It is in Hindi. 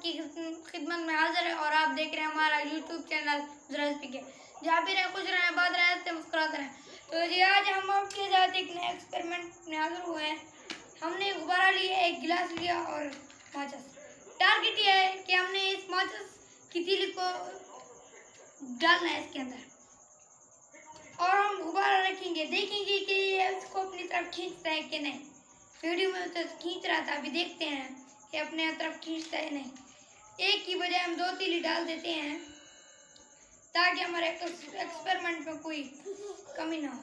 आपकी खिदमत में हाजिर है और आप देख रहे हैं हमारा यूट्यूब चैनल के। जहाँ भी रहे खुश रहें, बात रहे, हंसते मुस्कुराते रहें। तो जी आज हम आपके साथ एक नए एक्सपेरिमेंट में हाजिर हुए हैं। हमने एक गुब्बारा लिया, एक गिलास लिया और माचिस। टारगेट ये है कि हमने इस माचिस की तीली को डालना है इसके अंदर और हम गुब्बारा रखेंगे, देखेंगे कि ये इसको अपनी तरफ खींचता है कि नहीं। वीडियो में तो खींच रहा था, अभी देखते हैं कि अपने तरफ खींचता है नहीं। एक की बजाय हम 2 तीली डाल देते हैं ताकि हमारे एक्सपेरिमेंट में कोई कमी ना हो।